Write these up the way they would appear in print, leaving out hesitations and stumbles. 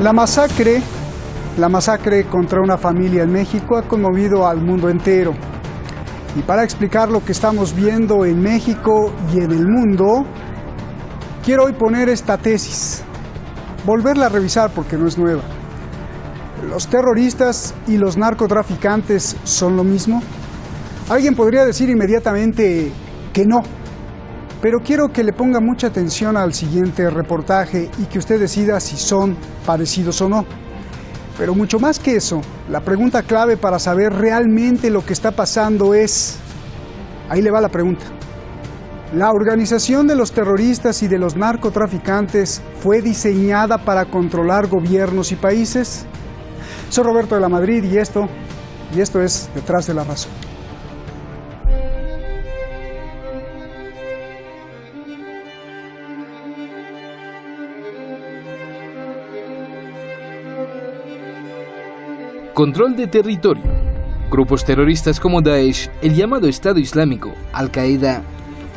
La masacre contra una familia en México ha conmovido al mundo entero. Y para explicar lo que estamos viendo en México y en el mundo, quiero hoy poner esta tesis, volverla a revisar porque no es nueva. ¿Los terroristas y los narcotraficantes son lo mismo? Alguien podría decir inmediatamente que no, pero quiero que le ponga mucha atención al siguiente reportaje y que usted decida si son parecidos o no. Pero mucho más que eso, la pregunta clave para saber realmente lo que está pasando es... Ahí le va la pregunta. ¿La organización de los terroristas y de los narcotraficantes fue diseñada para controlar gobiernos y países? Soy Roberto de la Madrid y esto es Detrás de la Razón. Control de territorio. Grupos terroristas como Daesh, el llamado Estado Islámico, Al-Qaeda,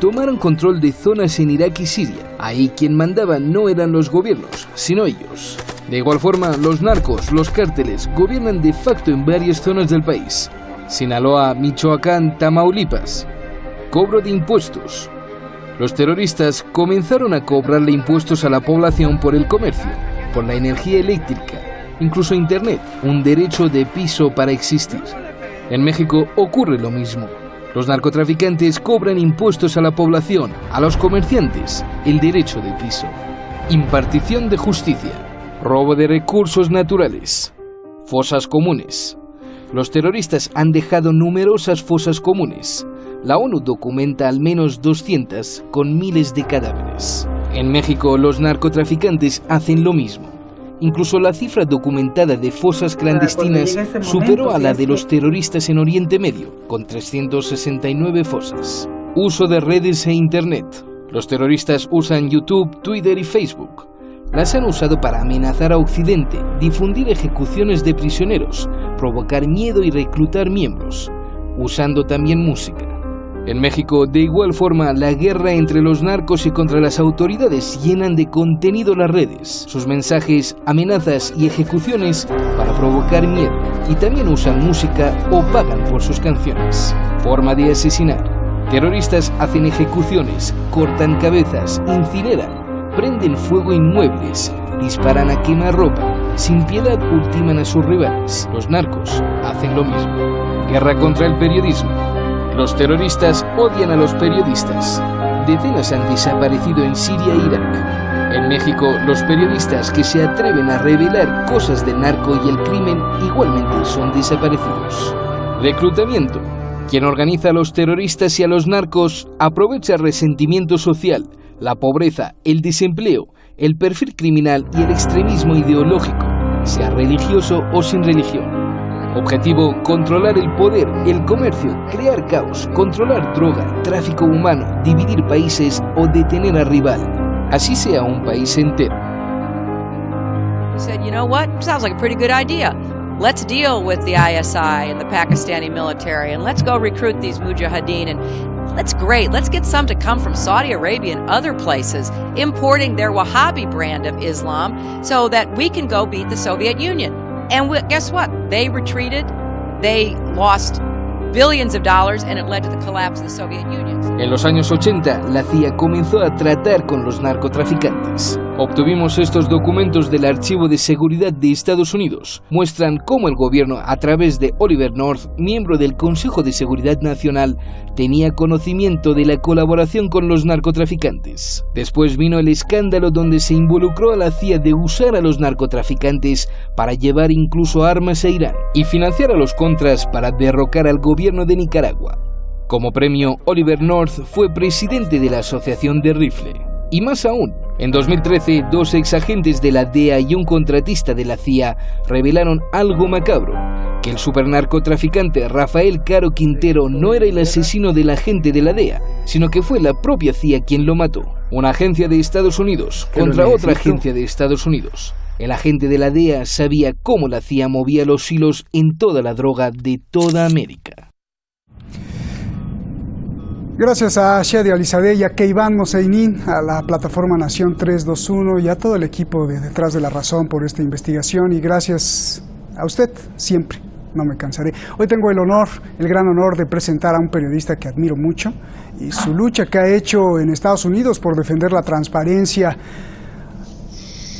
tomaron control de zonas en Irak y Siria. Ahí quien mandaba no eran los gobiernos, sino ellos. De igual forma, los narcos, los cárteles, gobiernan de facto en varias zonas del país. Sinaloa, Michoacán, Tamaulipas. Cobro de impuestos. Los terroristas comenzaron a cobrarle impuestos a la población por el comercio, por la energía eléctrica, incluso Internet, un derecho de piso para existir. En México ocurre lo mismo. Los narcotraficantes cobran impuestos a la población, a los comerciantes, el derecho de piso. Impartición de justicia. Robo de recursos naturales. Fosas comunes. Los terroristas han dejado numerosas fosas comunes. La ONU documenta al menos 200 con miles de cadáveres. En México los narcotraficantes hacen lo mismo. Incluso la cifra documentada de fosas clandestinas superó a la de los terroristas en Oriente Medio, con 369 fosas. Uso de redes e Internet. Los terroristas usan YouTube, Twitter y Facebook. Las han usado para amenazar a Occidente, difundir ejecuciones de prisioneros, provocar miedo y reclutar miembros, usando también música. En México, de igual forma, la guerra entre los narcos y contra las autoridades llenan de contenido las redes, sus mensajes, amenazas y ejecuciones para provocar miedo, y también usan música o pagan por sus canciones. Forma de asesinar. Terroristas hacen ejecuciones, cortan cabezas, incineran, prenden fuego inmuebles, disparan a quemarropa, sin piedad ultiman a sus rivales. Los narcos hacen lo mismo. Guerra contra el periodismo. Los terroristas odian a los periodistas. Decenas han desaparecido en Siria e Irak. En México, los periodistas que se atreven a revelar cosas del narco y el crimen igualmente son desaparecidos. Reclutamiento. Quien organiza a los terroristas y a los narcos aprovecha el resentimiento social, la pobreza, el desempleo, el perfil criminal y el extremismo ideológico, sea religioso o sin religión. Objetivo: controlar el poder, el comercio, crear caos, controlar droga, tráfico humano, dividir países o detener al rival, así sea un país entero. He said, you know what? Sounds like a pretty good idea. Let's deal with the ISI and the Pakistani military and let's go recruit these mujahideen and that's great. Let's get some to come from Saudi Arabia and other places, importing their Wahhabi brand of Islam so that we can go beat the Soviet Union. And guess what? They retreated, they lost billions of dollars, and it led to the collapse of the Soviet Union. En los años 80, la CIA comenzó a tratar con los narcotraficantes. Obtuvimos estos documentos del Archivo de Seguridad de Estados Unidos. Muestran cómo el gobierno, a través de Oliver North, miembro del Consejo de Seguridad Nacional, tenía conocimiento de la colaboración con los narcotraficantes. Después vino el escándalo donde se involucró a la CIA de usar a los narcotraficantes para llevar incluso armas a Irán y financiar a los contras para derrocar al gobierno de Nicaragua. Como premio, Oliver North fue presidente de la Asociación de Rifle. Y más aún, en 2013, 2 exagentes de la DEA y un contratista de la CIA revelaron algo macabro: que el supernarcotraficante Rafael Caro Quintero no era el asesino del agente de la DEA, sino que fue la propia CIA quien lo mató. Una agencia de Estados Unidos contra otra agencia de Estados Unidos. El agente de la DEA sabía cómo la CIA movía los hilos en toda la droga de toda América. Gracias a Shadi Alizadeh y a Keivan Moseinín, a la plataforma Nación 321 y a todo el equipo de Detrás de la Razón por esta investigación, y gracias a usted siempre, no me cansaré. Hoy tengo el gran honor de presentar a un periodista que admiro mucho y su lucha que ha hecho en Estados Unidos por defender la transparencia.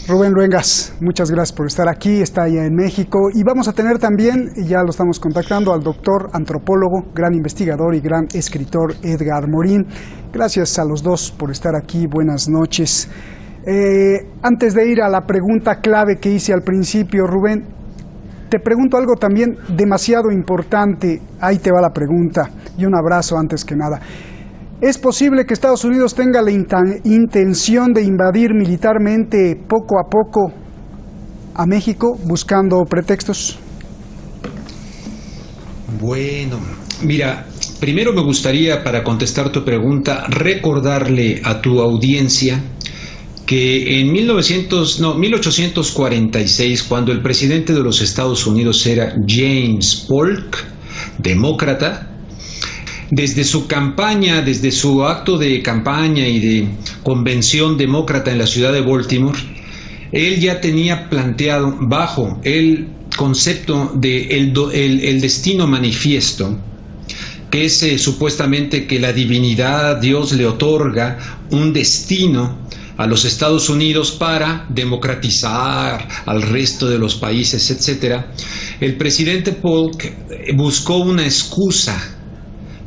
Rubén Luengas, muchas gracias por estar aquí, está allá en México, y vamos a tener también, y ya lo estamos contactando, al doctor antropólogo, gran investigador y gran escritor Edgar Morín. Gracias a los dos por estar aquí, buenas noches. Antes de ir a la pregunta clave que hice al principio, Rubén, te pregunto algo también demasiado importante, ahí te va la pregunta, y un abrazo antes que nada. ¿Es posible que Estados Unidos tenga la intención de invadir militarmente poco a poco a México buscando pretextos? Bueno, mira, primero me gustaría, para contestar tu pregunta, recordarle a tu audiencia que en 1846, cuando el presidente de los Estados Unidos era James Polk, demócrata, desde su campaña, desde su acto de campaña y de convención demócrata en la ciudad de Baltimore, él ya tenía planteado bajo el concepto de el destino manifiesto, que es supuestamente que la divinidad, Dios le otorga un destino a los Estados Unidos para democratizar al resto de los países, etc. El presidente Polk buscó una excusa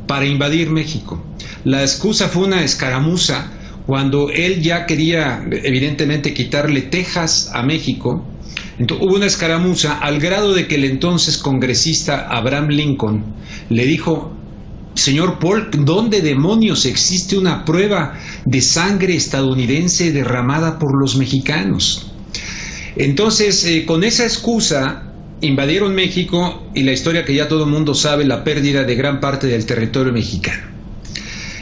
para invadir México. La excusa fue una escaramuza cuando él ya quería, evidentemente, quitarle Texas a México. Entonces, hubo una escaramuza al grado de que el entonces congresista Abraham Lincoln le dijo: señor Polk, ¿dónde demonios existe una prueba de sangre estadounidense derramada por los mexicanos? Entonces, con esa excusa, invadieron México, y la historia que ya todo el mundo sabe, la pérdida de gran parte del territorio mexicano.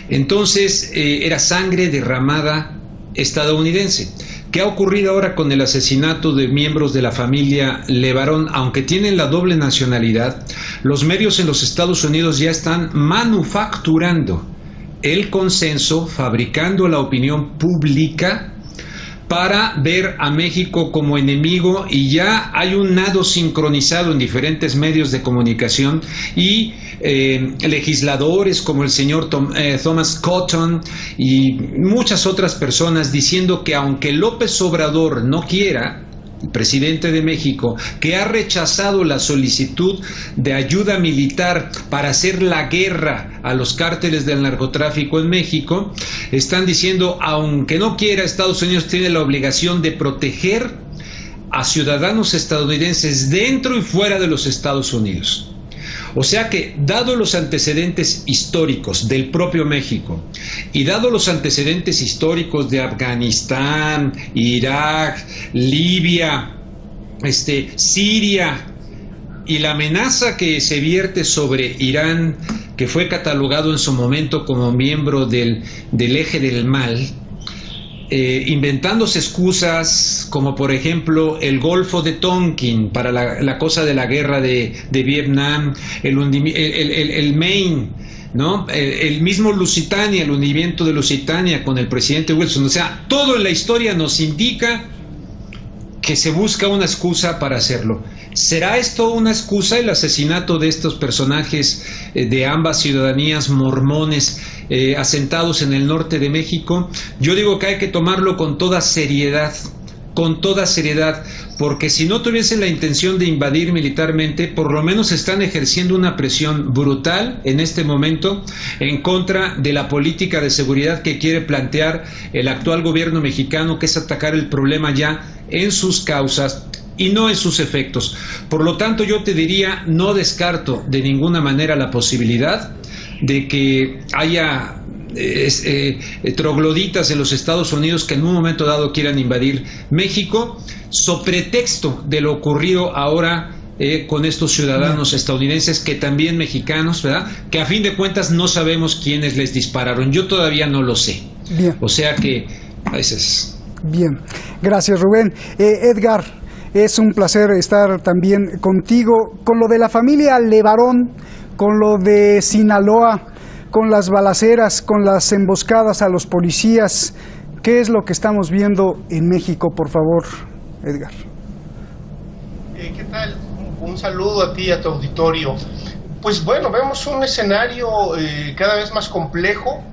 Entonces, era sangre derramada estadounidense. ¿Qué ha ocurrido ahora con el asesinato de miembros de la familia LeBaron? Aunque tienen la doble nacionalidad, los medios en los Estados Unidos ya están manufacturando el consenso, fabricando la opinión pública para ver a México como enemigo, y ya hay un nado sincronizado en diferentes medios de comunicación y legisladores como el señor Thomas Cotton y muchas otras personas diciendo que aunque López Obrador no quiera, el presidente de México, que ha rechazado la solicitud de ayuda militar para hacer la guerra a los cárteles del narcotráfico en México, están diciendo, aunque no quiera, Estados Unidos tiene la obligación de proteger a ciudadanos estadounidenses dentro y fuera de los Estados Unidos. O sea que, dado los antecedentes históricos del propio México y dado los antecedentes históricos de Afganistán, Irak, Libia, Siria, y la amenaza que se vierte sobre Irán, que fue catalogado en su momento como miembro del eje del mal, inventándose excusas como por ejemplo el Golfo de Tonkin para la cosa de la guerra de Vietnam, el Maine, ¿no? El mismo Lusitania, el hundimiento de Lusitania con el presidente Wilson. O sea, todo en la historia nos indica que se busca una excusa para hacerlo. ¿Será esto una excusa, el asesinato de estos personajes de ambas ciudadanías mormones asentados en el norte de México? Yo digo que hay que tomarlo con toda seriedad, porque si no tuviesen la intención de invadir militarmente, por lo menos están ejerciendo una presión brutal en este momento en contra de la política de seguridad que quiere plantear el actual gobierno mexicano, que es atacar el problema ya en sus causas y no en sus efectos. Por lo tanto, yo te diría, no descarto de ninguna manera la posibilidad de que haya trogloditas en los Estados Unidos que en un momento dado quieran invadir México, sobre pretexto de lo ocurrido ahora con estos ciudadanos estadounidenses, que también mexicanos, ¿verdad? Que a fin de cuentas no sabemos quiénes les dispararon. Yo todavía no lo sé. Bien. O sea que a veces... Bien, gracias Rubén. Edgar, es un placer estar también contigo. Con lo de la familia LeBaron, con lo de Sinaloa, con las balaceras, con las emboscadas a los policías? ¿Qué es lo que estamos viendo en México, por favor, Edgar? ¿Qué tal? Un saludo a ti y a tu auditorio. Pues bueno, vemos un escenario cada vez más complejo,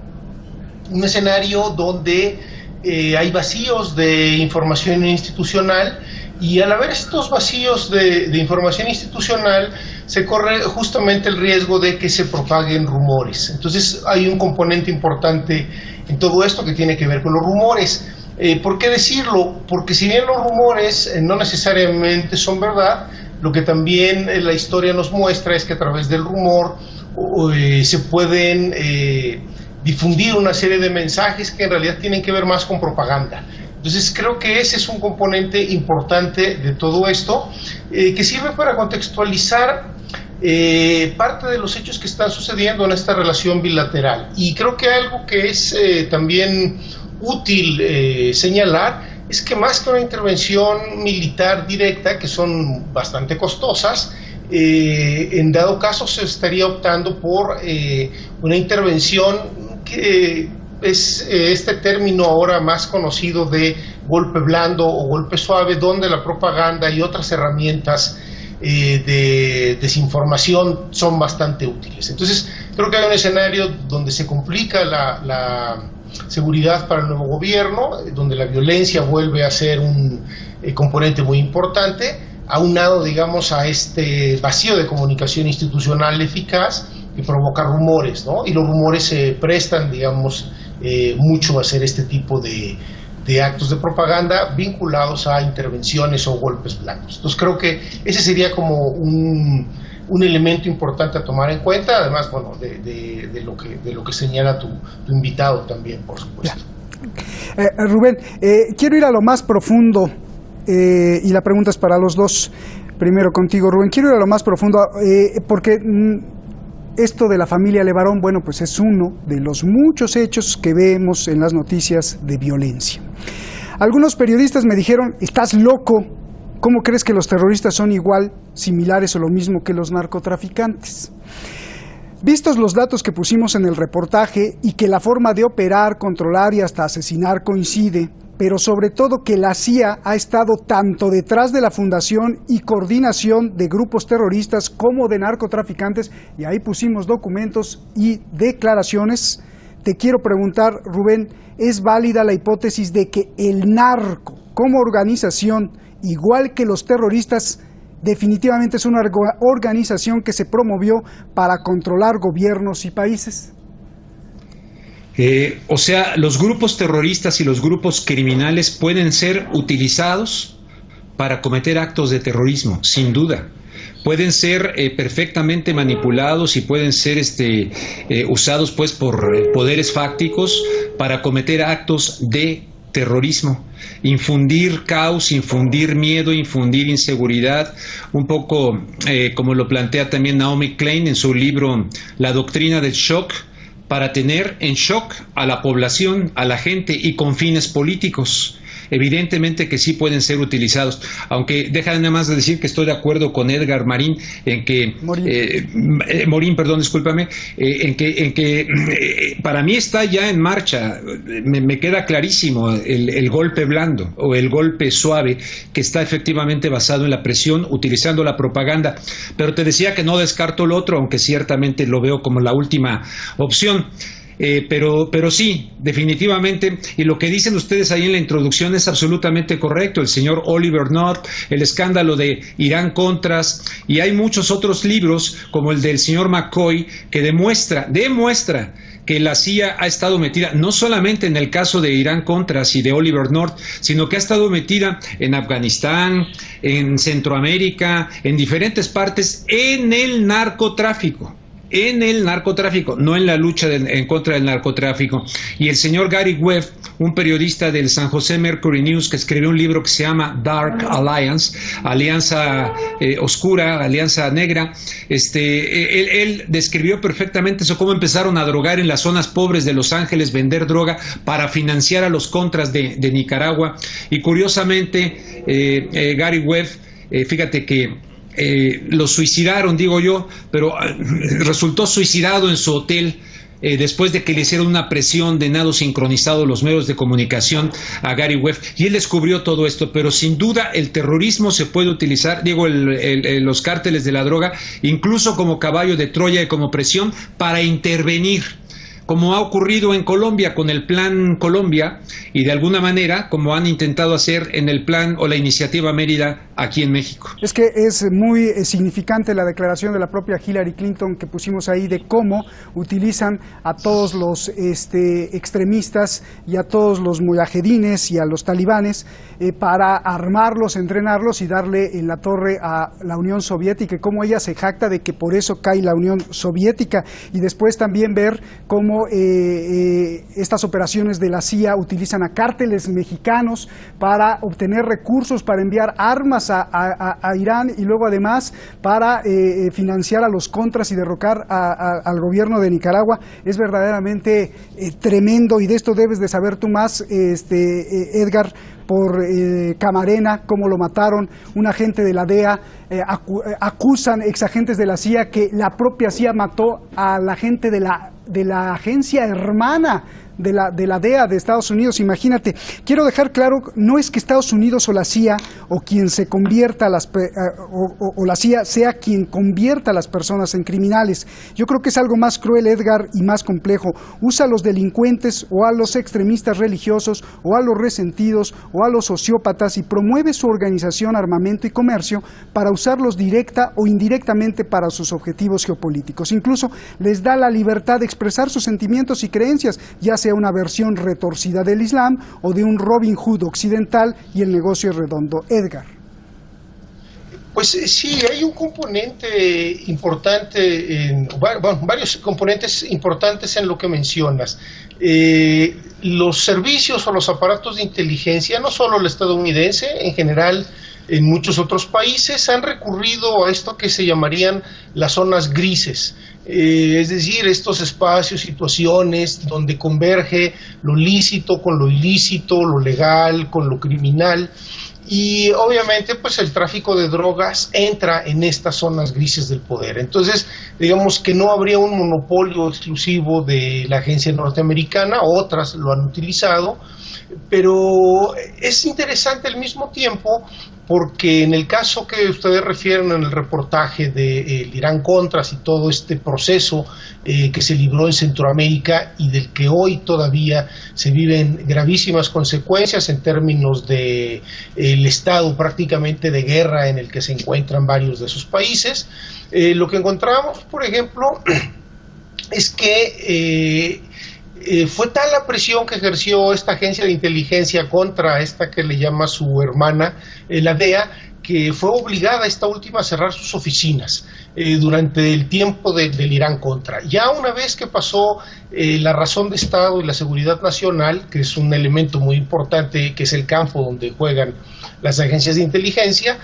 un escenario donde hay vacíos de información institucional, y al haber estos vacíos de información institucional se corre justamente el riesgo de que se propaguen rumores. Entonces hay un componente importante en todo esto que tiene que ver con los rumores. ¿Por qué decirlo? Porque si bien los rumores no necesariamente son verdad, lo que también la historia nos muestra es que a través del rumor se pueden difundir una serie de mensajes que en realidad tienen que ver más con propaganda. Entonces creo que ese es un componente importante de todo esto, que sirve para contextualizar parte de los hechos que están sucediendo en esta relación bilateral. Y creo que algo que es también útil señalar es que más que una intervención militar directa, que son bastante costosas, en dado caso se estaría optando por una intervención que es este término ahora más conocido de golpe blando o golpe suave, donde la propaganda y otras herramientas de desinformación son bastante útiles. Entonces creo que hay un escenario donde se complica la seguridad para el nuevo gobierno, donde la violencia vuelve a ser un componente muy importante, aunado, digamos, a este vacío de comunicación institucional eficaz que provoca rumores, ¿no? Y los rumores se prestan, digamos, mucho a hacer este tipo de actos de propaganda vinculados a intervenciones o golpes blandos. Entonces creo que ese sería como un elemento importante a tomar en cuenta, además, bueno, de lo que señala tu invitado también, por supuesto. Rubén, quiero ir a lo más profundo, y la pregunta es para los dos. Primero contigo, Rubén, quiero ir a lo más profundo, porque esto de la familia Levarón, bueno, pues es uno de los muchos hechos que vemos en las noticias de violencia. Algunos periodistas me dijeron: estás loco, ¿cómo crees que los terroristas son igual, similares o lo mismo que los narcotraficantes? Vistos los datos que pusimos en el reportaje y que la forma de operar, controlar y hasta asesinar coincide, pero sobre todo que la CIA ha estado tanto detrás de la fundación y coordinación de grupos terroristas como de narcotraficantes, y ahí pusimos documentos y declaraciones, te quiero preguntar, Rubén, ¿es válida la hipótesis de que el narco como organización, igual que los terroristas, definitivamente es una organización que se promovió para controlar gobiernos y países? O sea, los grupos terroristas y los grupos criminales pueden ser utilizados para cometer actos de terrorismo, sin duda. Pueden ser perfectamente manipulados y pueden ser usados pues por poderes fácticos para cometer actos de terrorismo, infundir caos, infundir miedo, infundir inseguridad, un poco como lo plantea también Naomi Klein en su libro La doctrina del shock, para tener en shock a la población, a la gente, y con fines políticos. Evidentemente que sí pueden ser utilizados, aunque déjame nada más de decir que estoy de acuerdo con Edgar Marín en que Morín, perdón, discúlpame, en que para mí está ya en marcha, me queda clarísimo el golpe blando o el golpe suave, que está efectivamente basado en la presión, utilizando la propaganda. Pero te decía que no descarto lo otro, aunque ciertamente lo veo como la última opción. Pero sí, definitivamente, y lo que dicen ustedes ahí en la introducción es absolutamente correcto. El señor Oliver North, el escándalo de Irán-Contras, y hay muchos otros libros como el del señor McCoy que demuestra que la CIA ha estado metida no solamente en el caso de Irán-Contras y de Oliver North, sino que ha estado metida en Afganistán, en Centroamérica, en diferentes partes, en el narcotráfico. No en la lucha en contra del narcotráfico. Y el señor Gary Webb, un periodista del San José Mercury News, que escribió un libro que se llama Dark Alliance, Alianza Oscura, Alianza Negra, él describió perfectamente eso, cómo empezaron a drogar en las zonas pobres de Los Ángeles, vender droga para financiar a los contras de Nicaragua. Y curiosamente, Gary Webb, fíjate que lo suicidaron, digo yo, pero resultó suicidado en su hotel después de que le hicieron una presión de nado sincronizado los medios de comunicación a Gary Webb, y él descubrió todo esto. Pero sin duda el terrorismo se puede utilizar, los cárteles de la droga, incluso como caballo de Troya y como presión para intervenir, como ha ocurrido en Colombia con el Plan Colombia, y de alguna manera como han intentado hacer en el plan o la iniciativa Mérida aquí en México. Es que es muy significante la declaración de la propia Hillary Clinton que pusimos ahí, de cómo utilizan a todos los extremistas y a todos los mujahedines y a los talibanes para armarlos, entrenarlos y darle en la torre a la Unión Soviética, y cómo ella se jacta de que por eso cae la Unión Soviética. Y después también ver cómo estas operaciones de la CIA utilizan a cárteles mexicanos para obtener recursos, para enviar armas a Irán, y luego además para financiar a los contras y derrocar al gobierno de Nicaragua. Es verdaderamente tremendo, y de esto debes de saber tú más, Edgar, por Camarena, cómo lo mataron, un agente de la DEA. Acusan exagentes de la CIA que la propia CIA mató a la gente de la agencia hermana de la DEA de Estados Unidos. Imagínate. Quiero dejar claro, no es que Estados Unidos o la CIA o quien se convierta o la CIA sea quien convierta a las personas en criminales. Yo creo que es algo más cruel, Edgar, y más complejo. Usa a los delincuentes o a los extremistas religiosos o a los resentidos o a los sociópatas y promueve su organización, armamento y comercio para usarlos directa o indirectamente para sus objetivos geopolíticos. Incluso les da la libertad de expresar sus sentimientos y creencias, ya sea una versión retorcida del Islam o de un Robin Hood occidental, y el negocio es redondo. Edgar. Pues sí, hay un componente importante, varios componentes importantes en lo que mencionas. Los servicios o los aparatos de inteligencia, no solo el estadounidense, en general en muchos otros países, han recurrido a esto que se llamarían las zonas grises. Es decir, estos espacios, situaciones donde converge lo lícito con lo ilícito, lo legal con lo criminal, y obviamente pues el tráfico de drogas entra en estas zonas grises del poder. Entonces, digamos que no habría un monopolio exclusivo de la agencia norteamericana, otras lo han utilizado, pero es interesante al mismo tiempo porque en el caso que ustedes refieren en el reportaje de Irán Contras y todo este proceso que se libró en Centroamérica y del que hoy todavía se viven gravísimas consecuencias en términos de el estado prácticamente de guerra en el que se encuentran varios de esos países, lo que encontramos, por ejemplo, es que fue tal la presión que ejerció esta agencia de inteligencia contra esta que le llama su hermana, la DEA, que fue obligada esta última a cerrar sus oficinas durante el tiempo del Irán Contra. Ya una vez que pasó la razón de Estado y la seguridad nacional, que es un elemento muy importante, que es el campo donde juegan las agencias de inteligencia,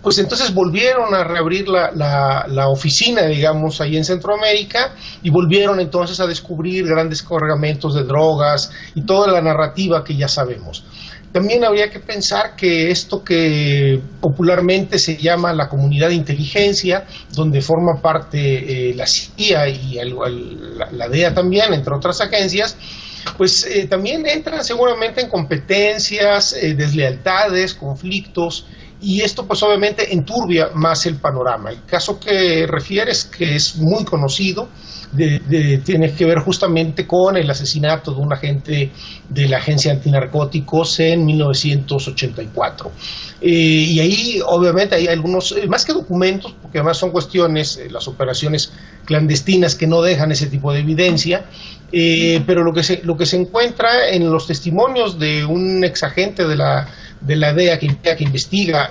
pues entonces volvieron a reabrir la oficina, digamos, ahí en Centroamérica, y volvieron entonces a descubrir grandes cargamentos de drogas y toda la narrativa que ya sabemos. También habría que pensar que esto que popularmente se llama la comunidad de inteligencia, donde forma parte la CIA y la DEA también, entre otras agencias, pues también entran seguramente en competencias, deslealtades, conflictos, y esto pues obviamente enturbia más el panorama. El caso que refieres, que es muy conocido, tiene que ver justamente con el asesinato de un agente de la agencia antinarcóticos en 1984. Y ahí obviamente hay algunos, más que documentos, porque además son cuestiones, las operaciones clandestinas que no dejan ese tipo de evidencia, pero lo que se encuentra en los testimonios de un exagente de la DEA que investiga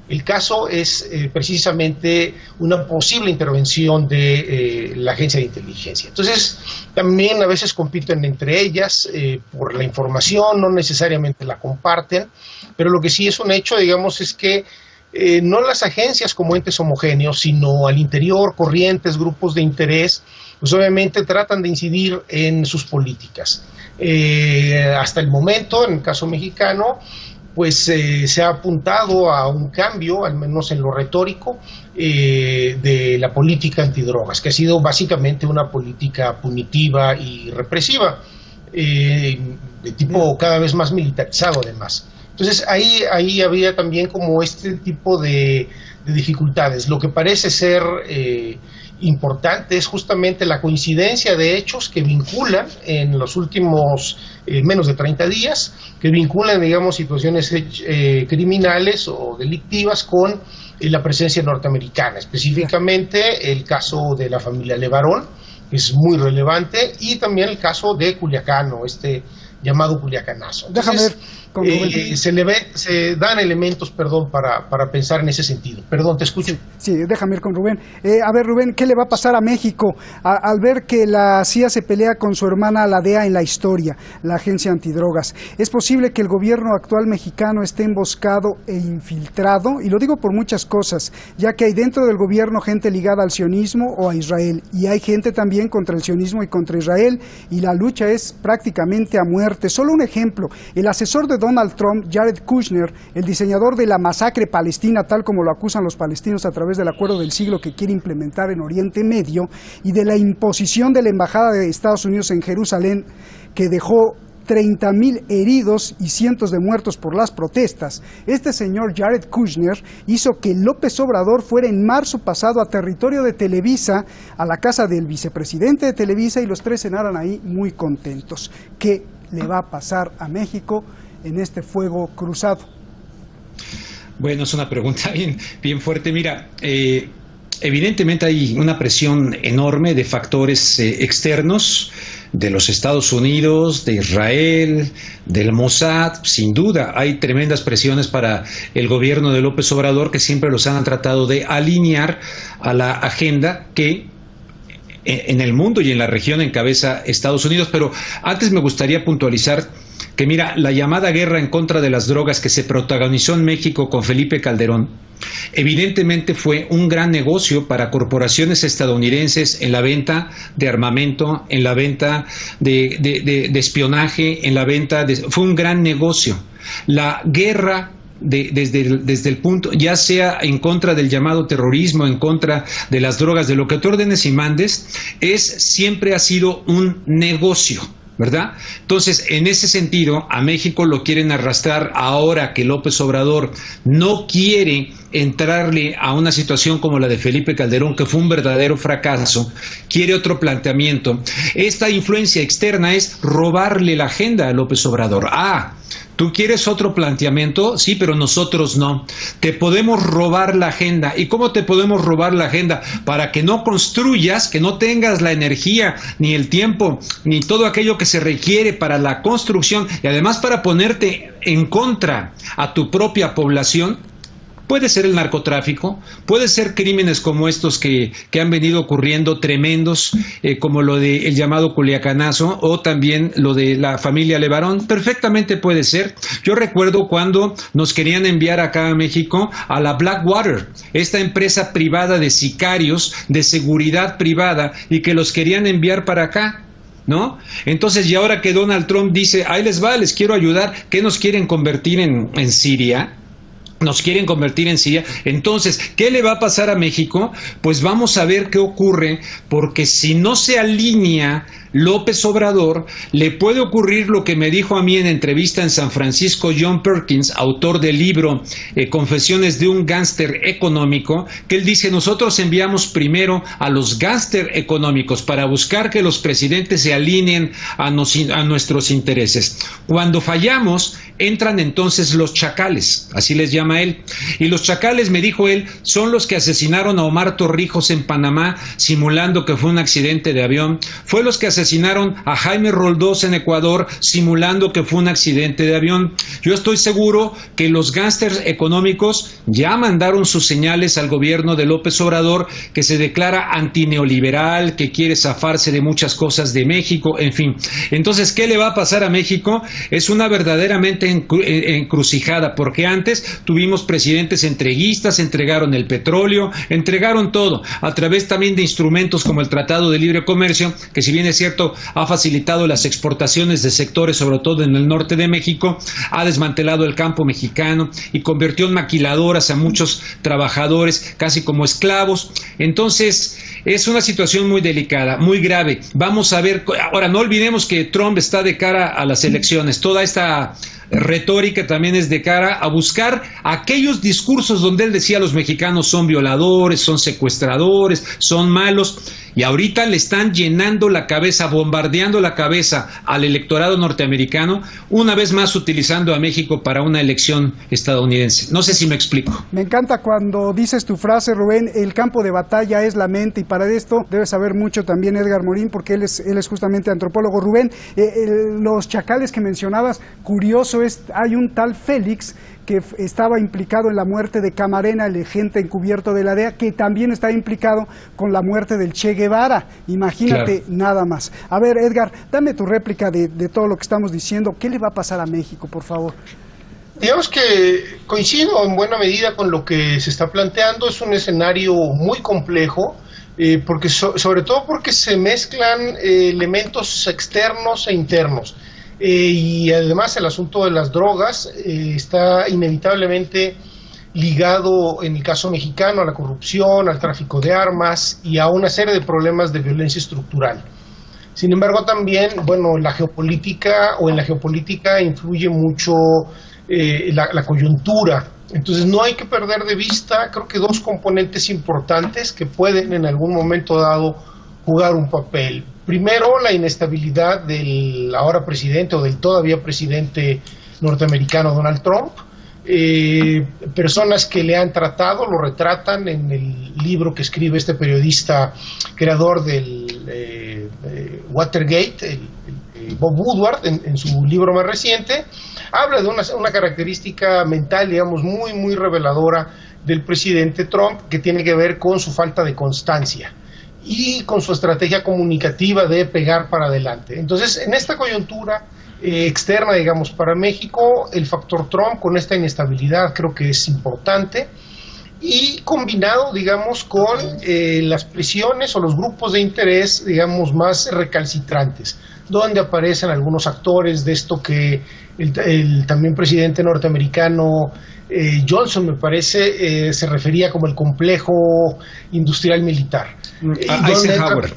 el caso es precisamente una posible intervención de la agencia de inteligencia. Entonces, también a veces compiten entre ellas por la información, no necesariamente la comparten, pero lo que sí es un hecho, digamos, es que no las agencias como entes homogéneos, sino al interior, corrientes, grupos de interés, pues obviamente tratan de incidir en sus políticas. Hasta el momento, en el caso mexicano, pues se ha apuntado a un cambio, al menos en lo retórico, de la política antidrogas, que ha sido básicamente una política punitiva y represiva, de tipo cada vez más militarizado además. Entonces ahí había también como este tipo de dificultades. Lo que parece ser importante es justamente la coincidencia de hechos que vinculan en los últimos menos de 30 días, que vinculan, digamos, situaciones criminales o delictivas con la presencia norteamericana, específicamente el caso de la familia Levarón, que es muy relevante, y también el caso de Culiacán, o este llamado Culiacanazo. Entonces, se dan elementos, para pensar en ese sentido. Perdón, te escucho. Sí, déjame ir con Rubén. A ver, Rubén, ¿qué le va a pasar a México al ver que la CIA se pelea con su hermana, la DEA, en la historia, la agencia antidrogas? ¿Es posible que el gobierno actual mexicano esté emboscado e infiltrado? Y lo digo por muchas cosas, ya que hay dentro del gobierno gente ligada al sionismo o a Israel, y hay gente también contra el sionismo y contra Israel, y la lucha es prácticamente a muerte. Solo un ejemplo, el asesor de Donald Trump, Jared Kushner, el diseñador de la masacre palestina, tal como lo acusan los palestinos a través del acuerdo del siglo que quiere implementar en Oriente Medio, y de la imposición de la embajada de Estados Unidos en Jerusalén, que dejó 30,000 heridos y cientos de muertos por las protestas. Este señor Jared Kushner hizo que López Obrador fuera en marzo pasado a territorio de Televisa, a la casa del vicepresidente de Televisa, y los tres cenaran ahí muy contentos. ¿Qué le va a pasar a México en este fuego cruzado? Bueno, es una pregunta bien fuerte. Mira, evidentemente hay una presión enorme de factores externos, de los Estados Unidos, de Israel, del Mossad. Sin duda hay tremendas presiones para el gobierno de López Obrador, que siempre los han tratado de alinear a la agenda que en el mundo y en la región encabeza Estados Unidos. Pero antes me gustaría puntualizar que, mira, la llamada guerra en contra de las drogas que se protagonizó en México con Felipe Calderón, evidentemente fue un gran negocio para corporaciones estadounidenses en la venta de armamento, en la venta de espionaje, en la venta fue un gran negocio. La guerra desde el punto, ya sea en contra del llamado terrorismo, en contra de las drogas, de lo que tú ordenes y mandes, siempre ha sido un negocio, ¿verdad? Entonces, en ese sentido, a México lo quieren arrastrar ahora que López Obrador no quiere entrarle a una situación como la de Felipe Calderón, que fue un verdadero fracaso, quiere otro planteamiento. Esta influencia externa es robarle la agenda a López Obrador. ¿Tú quieres otro planteamiento? Sí, pero nosotros no. Te podemos robar la agenda. ¿Y cómo te podemos robar la agenda? Para que no construyas, que no tengas la energía, ni el tiempo, ni todo aquello que se requiere para la construcción, y además para ponerte en contra a tu propia población. Puede ser el narcotráfico, puede ser crímenes como estos que han venido ocurriendo, tremendos, como lo del llamado Culiacanazo, o también lo de la familia Levarón. Perfectamente puede ser. Yo recuerdo cuando nos querían enviar acá a México a la Blackwater, esta empresa privada de sicarios, de seguridad privada, y que los querían enviar para acá, ¿no? Entonces, y ahora que Donald Trump dice, ahí les va, les quiero ayudar, ¿qué nos quieren convertir en Siria? Nos quieren convertir en Siria. Entonces, ¿qué le va a pasar a México? Pues vamos a ver qué ocurre, porque si no se alinea López Obrador, le puede ocurrir lo que me dijo a mí en entrevista en San Francisco John Perkins, autor del libro Confesiones de un gángster económico, que él dice, nosotros enviamos primero a los gángster económicos para buscar que los presidentes se alineen a nuestros intereses. Cuando fallamos, entran entonces los chacales, así les llama él. Y los chacales, me dijo él, son los que asesinaron a Omar Torrijos en Panamá, simulando que fue un accidente de avión. Fue los que asesinaron a Jaime Roldós en Ecuador, simulando que fue un accidente de avión. Yo estoy seguro que los gángsters económicos ya mandaron sus señales al gobierno de López Obrador, que se declara antineoliberal, que quiere zafarse de muchas cosas de México, en fin. Entonces, ¿qué le va a pasar a México? Es una verdaderamente encrucijada, porque antes tuvimos presidentes entreguistas, entregaron el petróleo, entregaron todo, a través también de instrumentos como el Tratado de Libre Comercio, que si bien es cierto, ha facilitado las exportaciones de sectores, sobre todo en el norte de México, ha desmantelado el campo mexicano y convirtió en maquiladoras a muchos trabajadores, casi como esclavos. Entonces, es una situación muy delicada, muy grave. Vamos a ver, ahora no olvidemos que Trump está de cara a las elecciones, toda esta retórica también es de cara a buscar aquellos discursos donde él decía los mexicanos son violadores, son secuestradores, son malos, y ahorita le están llenando la cabeza, bombardeando la cabeza al electorado norteamericano, una vez más utilizando a México para una elección estadounidense. No sé si me explico. Me encanta cuando dices tu frase, Rubén, el campo de batalla es la mente, y para esto debe saber mucho también Edgar Morín, porque él es justamente antropólogo. Rubén, los chacales que mencionabas, curioso es, hay un tal Félix que estaba implicado en la muerte de Camarena, el agente encubierto de la DEA, que también está implicado con la muerte del Che Guevara. Imagínate, claro, nada más. A ver, Edgar, dame tu réplica de todo lo que estamos diciendo. ¿Qué le va a pasar a México, por favor? Digamos que coincido en buena medida con lo que se está planteando. Es un escenario muy complejo, porque sobre todo porque se mezclan elementos externos e internos. Y además el asunto de las drogas está inevitablemente ligado, en el caso mexicano, a la corrupción, al tráfico de armas y a una serie de problemas de violencia estructural. Sin embargo, también, bueno, en la geopolítica influye mucho la coyuntura. Entonces no hay que perder de vista, creo que dos componentes importantes que pueden en algún momento dado jugar un papel. Primero, la inestabilidad del ahora presidente o del todavía presidente norteamericano Donald Trump. Personas que le han tratado, lo retratan en el libro que escribe este periodista creador del Watergate, Bob Woodward, en su libro más reciente, habla de una característica mental, digamos, muy, muy reveladora del presidente Trump, que tiene que ver con su falta de constancia y con su estrategia comunicativa de pegar para adelante. Entonces, en esta coyuntura externa, digamos, para México, el factor Trump con esta inestabilidad creo que es importante, y combinado, digamos, con las presiones o los grupos de interés, digamos, más recalcitrantes, donde aparecen algunos actores de esto que el también presidente norteamericano Johnson, me parece, se refería como el complejo industrial militar, Eisenhower.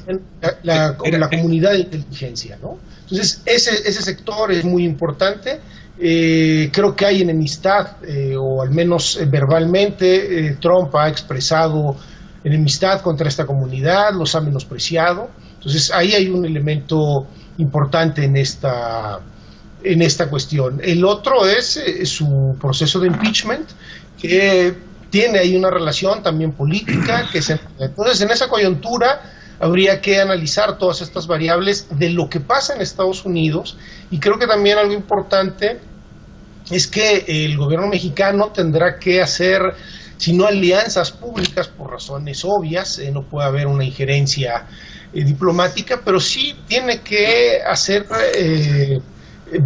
La comunidad de inteligencia, ¿no? Entonces, ese sector es muy importante. Creo que hay enemistad, o al menos verbalmente, Trump ha expresado enemistad contra esta comunidad, los ha menospreciado. Entonces, ahí hay un elemento importante en esta cuestión. El otro es su proceso de impeachment, que tiene ahí una relación también política. Entonces, en esa coyuntura habría que analizar todas estas variables de lo que pasa en Estados Unidos, y creo que también algo importante es que el gobierno mexicano tendrá que hacer, si no alianzas públicas por razones obvias, no puede haber una injerencia diplomática, pero sí tiene que hacer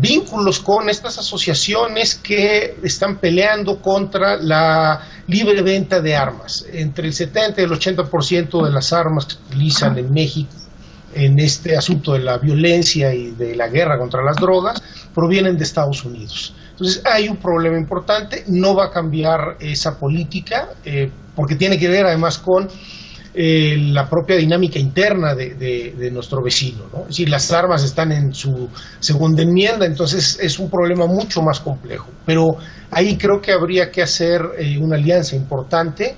vínculos con estas asociaciones que están peleando contra la libre venta de armas. Entre el 70 y el 80% de las armas que se utilizan en México en este asunto de la violencia y de la guerra contra las drogas provienen de Estados Unidos. Entonces hay un problema importante, no va a cambiar esa política, porque tiene que ver además con la propia dinámica interna de nuestro vecino, ¿no? Es decir, las armas están en su segunda enmienda, entonces es un problema mucho más complejo. Pero ahí creo que habría que hacer una alianza importante.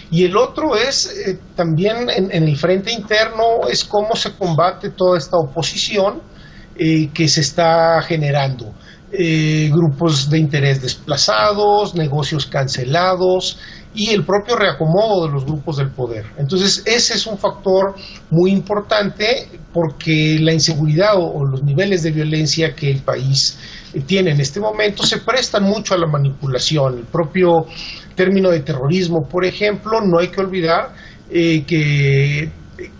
Y el otro es también en el frente interno, es cómo se combate toda esta oposición que se está generando. Grupos de interés desplazados, negocios cancelados y el propio reacomodo de los grupos del poder. Entonces ese es un factor muy importante, porque la inseguridad o los niveles de violencia que el país tiene en este momento se prestan mucho a la manipulación. El propio término de terrorismo, por ejemplo, no hay que olvidar que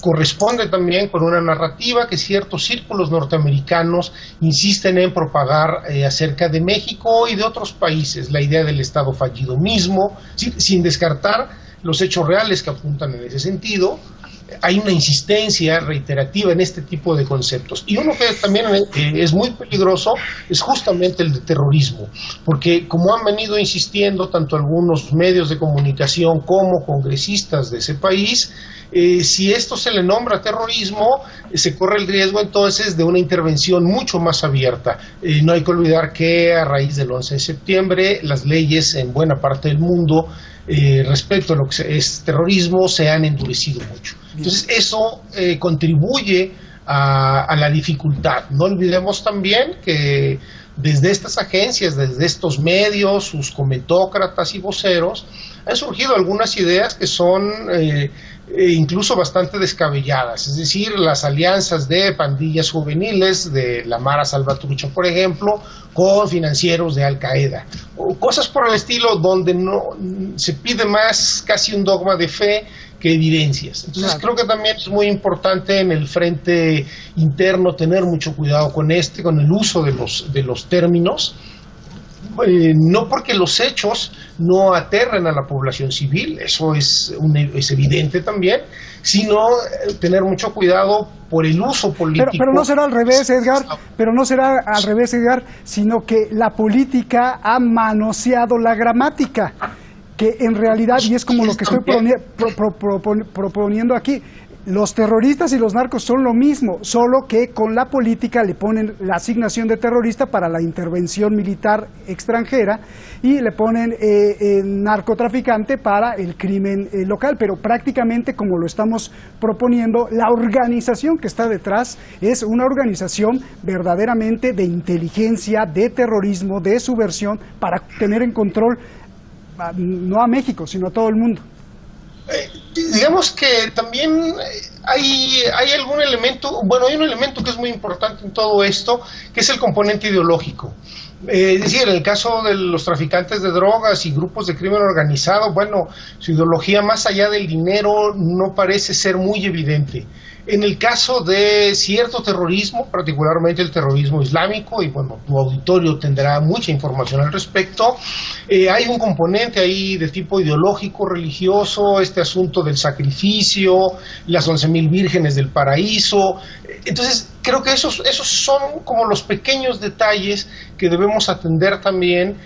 corresponde también con una narrativa que ciertos círculos norteamericanos insisten en propagar acerca de México y de otros países, la idea del Estado fallido mismo, sin descartar los hechos reales que apuntan en ese sentido. Hay una insistencia reiterativa en este tipo de conceptos. Y uno que también es muy peligroso es justamente el de terrorismo, porque como han venido insistiendo tanto algunos medios de comunicación como congresistas de ese país, si esto se le nombra terrorismo, se corre el riesgo entonces de una intervención mucho más abierta. No hay que olvidar que a raíz del 11 de septiembre las leyes en buena parte del mundo respecto a lo que es terrorismo se han endurecido mucho. Entonces eso contribuye a la dificultad. No olvidemos también que desde estas agencias, desde estos medios, sus comentócratas y voceros, han surgido algunas ideas que son incluso bastante descabelladas, es decir, las alianzas de pandillas juveniles de la Mara Salvatrucha, por ejemplo, con financieros de Al Qaeda, o cosas por el estilo donde no se pide más casi un dogma de fe que evidencias. Entonces creo que también es muy importante en el frente interno tener mucho cuidado con el uso de los términos. No porque los hechos no aterren a la población civil, eso es evidente también, sino tener mucho cuidado por el uso político. Pero no será al revés, Edgar, sino que la política ha manoseado la gramática, que en realidad, y es como lo que estoy proponiendo aquí, los terroristas y los narcos son lo mismo, solo que con la política le ponen la asignación de terrorista para la intervención militar extranjera y le ponen narcotraficante para el crimen local, pero prácticamente como lo estamos proponiendo, la organización que está detrás es una organización verdaderamente de inteligencia, de terrorismo, de subversión, para tener en control no a México, sino a todo el mundo. Digamos que también hay algún elemento, hay un elemento que es muy importante en todo esto, que es el componente ideológico. Es decir, en el caso de los traficantes de drogas y grupos de crimen organizado, su ideología más allá del dinero no parece ser muy evidente. En el caso de cierto terrorismo, particularmente el terrorismo islámico, y tu auditorio tendrá mucha información al respecto, hay un componente ahí de tipo ideológico, religioso, este asunto del sacrificio, las 11,000 vírgenes del paraíso. Entonces, creo que esos son como los pequeños detalles que debemos atender también,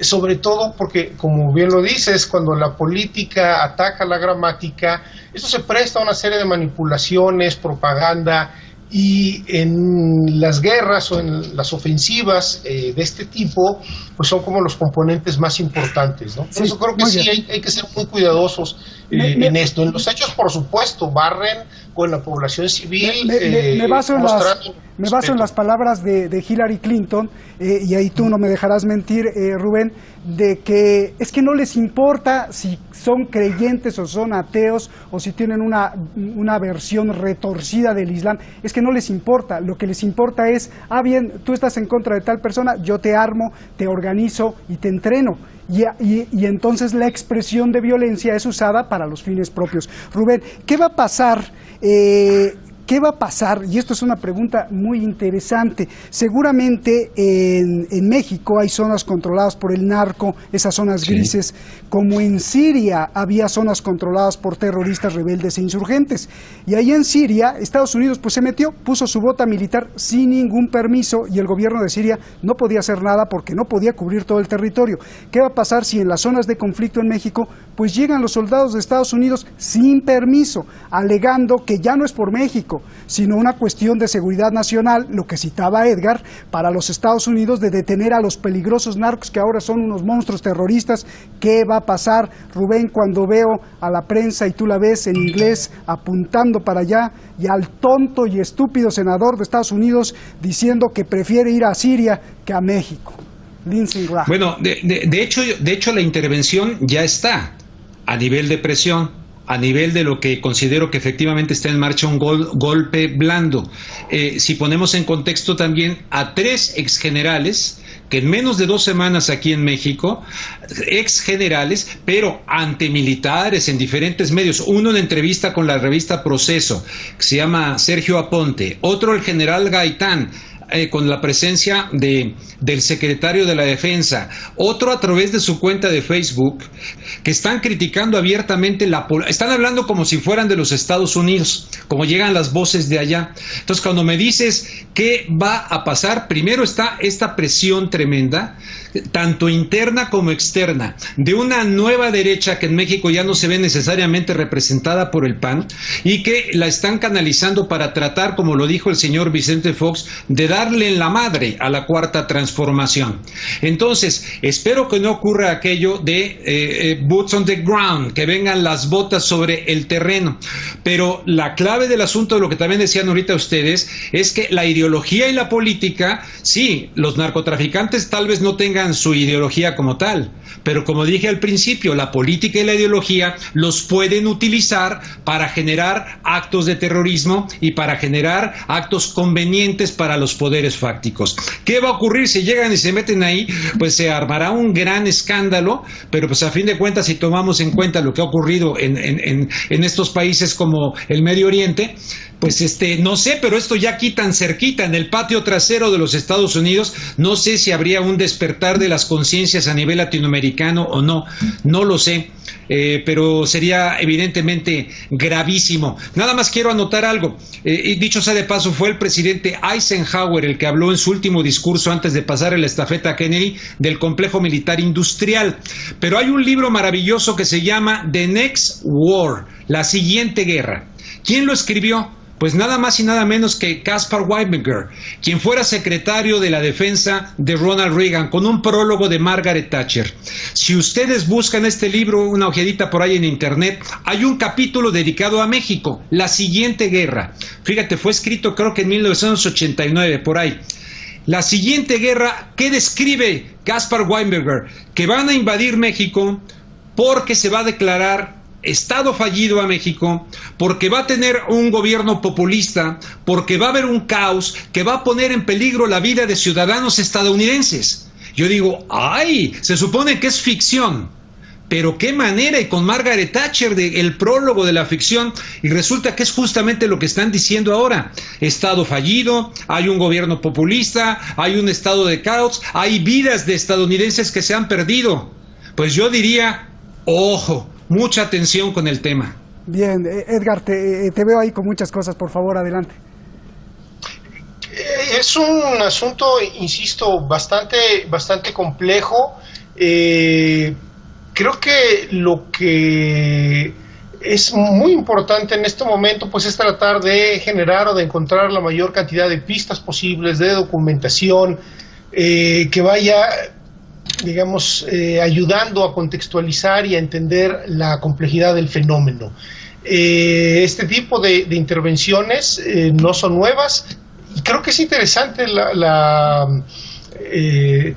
sobre todo porque, como bien lo dices, cuando la política ataca la gramática, eso se presta a una serie de manipulaciones, propaganda, y en las guerras o en las ofensivas de este tipo, pues son como los componentes más importantes, ¿no? Por eso creo que sí hay que ser muy cuidadosos en esto. En los hechos, por supuesto, barren con la población civil. Me baso en las palabras de Hillary Clinton, y ahí tú no me dejarás mentir, Rubén, de que es que no les importa si son creyentes o son ateos o si tienen una versión retorcida del Islam, es que no les importa. Lo que les importa es, bien, tú estás en contra de tal persona, yo te armo, te organizo y te entreno. Y entonces la expresión de violencia es usada para los fines propios. Rubén, ¿qué va a pasar? ¿Qué va a pasar? Y esto es una pregunta muy interesante. Seguramente en México hay zonas controladas por el narco, esas zonas grises, como en Siria había zonas controladas por terroristas rebeldes e insurgentes. Y ahí en Siria, Estados Unidos pues se metió, puso su bota militar sin ningún permiso, y el gobierno de Siria no podía hacer nada porque no podía cubrir todo el territorio. ¿Qué va a pasar si en las zonas de conflicto en México pues llegan los soldados de Estados Unidos sin permiso, alegando que ya no es por México, sino una cuestión de seguridad nacional, lo que citaba Edgar, para los Estados Unidos, de detener a los peligrosos narcos que ahora son unos monstruos terroristas? ¿Qué va a pasar, Rubén, cuando veo a la prensa, y tú la ves en inglés, apuntando para allá, y al tonto y estúpido senador de Estados Unidos diciendo que prefiere ir a Siria que a México? Lindsey Graham. Bueno, de hecho la intervención ya está a nivel de presión, a nivel de lo que considero que efectivamente está en marcha un golpe blando. Si ponemos en contexto también a 3 exgenerales que en menos de 2 semanas aquí en México, ex generales, pero ante militares en diferentes medios, uno en entrevista con la revista Proceso, que se llama Sergio Aponte, otro el general Gaitán, con la presencia del secretario de la Defensa, otro a través de su cuenta de Facebook, que están criticando abiertamente están hablando como si fueran de los Estados Unidos, como llegan las voces de allá. Entonces, cuando me dices qué va a pasar, primero está esta presión tremenda, tanto interna como externa, de una nueva derecha que en México ya no se ve necesariamente representada por el PAN, y que la están canalizando para tratar, como lo dijo el señor Vicente Fox, de darle en la madre a la Cuarta Transformación. Entonces, espero que no ocurra aquello de boots on the ground, que vengan las botas sobre el terreno. Pero la clave del asunto, de lo que también decían ahorita ustedes, es que la ideología y la política, sí, los narcotraficantes tal vez no tengan su ideología como tal, pero como dije al principio, la política y la ideología los pueden utilizar para generar actos de terrorismo y para generar actos convenientes para los poderes fácticos. ¿Qué va a ocurrir si llegan y se meten ahí? Pues se armará un gran escándalo, pero pues a fin de cuentas, si tomamos en cuenta lo que ha ocurrido en estos países como el Medio Oriente, pues no sé, pero esto ya aquí tan cerquita, en el patio trasero de los Estados Unidos, no sé si habría un despertar de las conciencias a nivel latinoamericano o no, no lo sé. Pero sería evidentemente gravísimo. Nada más quiero anotar algo, y dicho sea de paso, fue el presidente Eisenhower el que habló en su último discurso antes de pasar la estafeta a Kennedy del complejo militar industrial, pero hay un libro maravilloso que se llama The Next War, la siguiente guerra. ¿Quién lo escribió? Pues nada más y nada menos que Caspar Weinberger, quien fuera secretario de la defensa de Ronald Reagan, con un prólogo de Margaret Thatcher. Si ustedes buscan este libro, una ojeadita por ahí en internet, hay un capítulo dedicado a México, la siguiente guerra. Fíjate, fue escrito creo que en 1989, por ahí. La siguiente guerra, ¿qué describe Caspar Weinberger? Que van a invadir México porque se va a declarar Estado fallido a México, porque va a tener un gobierno populista, porque va a haber un caos que va a poner en peligro la vida de ciudadanos estadounidenses. Yo digo, ¡ay! Se supone que es ficción, pero qué manera, y con Margaret Thatcher el prólogo de la ficción, y resulta que es justamente lo que están diciendo ahora. Estado fallido, hay un gobierno populista, hay un estado de caos, hay vidas de estadounidenses que se han perdido. Pues yo diría, ojo, mucha atención con el tema. Bien, Edgar, te veo ahí con muchas cosas, por favor, adelante. Es un asunto, insisto, bastante complejo. Creo que lo que es muy importante en este momento pues es tratar de generar o de encontrar la mayor cantidad de pistas posibles, de documentación, que vaya, digamos, ayudando a contextualizar y a entender la complejidad del fenómeno. Este tipo de intervenciones no son nuevas, y creo que es interesante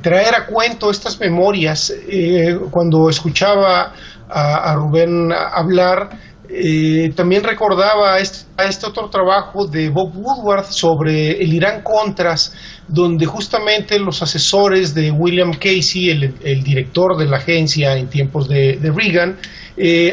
traer a cuento estas memorias. Cuando escuchaba a Rubén hablar, también recordaba a este otro trabajo de Bob Woodward sobre el Irán-Contras, donde justamente los asesores de William Casey, el director de la agencia en tiempos de Reagan,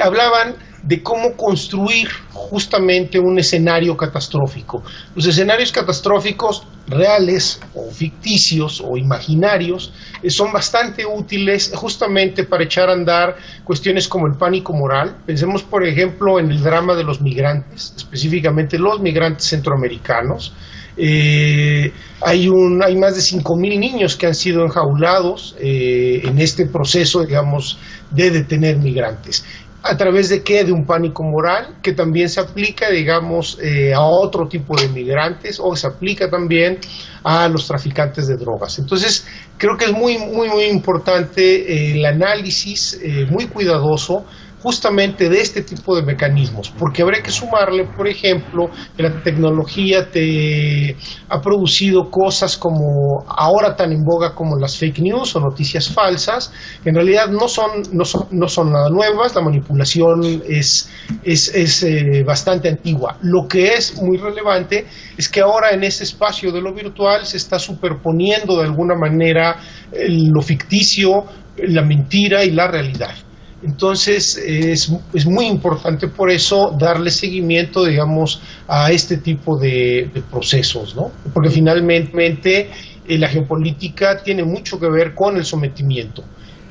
hablaban de cómo construir justamente un escenario catastrófico. Los escenarios catastróficos reales o ficticios o imaginarios son bastante útiles justamente para echar a andar cuestiones como el pánico moral. Pensemos, por ejemplo, en el drama de los migrantes, específicamente los migrantes centroamericanos. Hay más de 5,000 niños que han sido enjaulados en este proceso, digamos, de detener migrantes. ¿A través de qué? De un pánico moral que también se aplica, digamos, a otro tipo de migrantes, o se aplica también a los traficantes de drogas. Entonces, creo que es muy importante el análisis muy cuidadoso justamente de este tipo de mecanismos, porque habría que sumarle, por ejemplo, que la tecnología te ha producido cosas como ahora tan en boga como las fake news o noticias falsas, que en realidad no son nada nuevas. La manipulación es bastante antigua. Lo que es muy relevante es que ahora en ese espacio de lo virtual se está superponiendo de alguna manera lo ficticio, la mentira y la realidad. Entonces es muy importante por eso darle seguimiento, digamos, a este tipo de procesos, ¿no? Porque finalmente la geopolítica tiene mucho que ver con el sometimiento,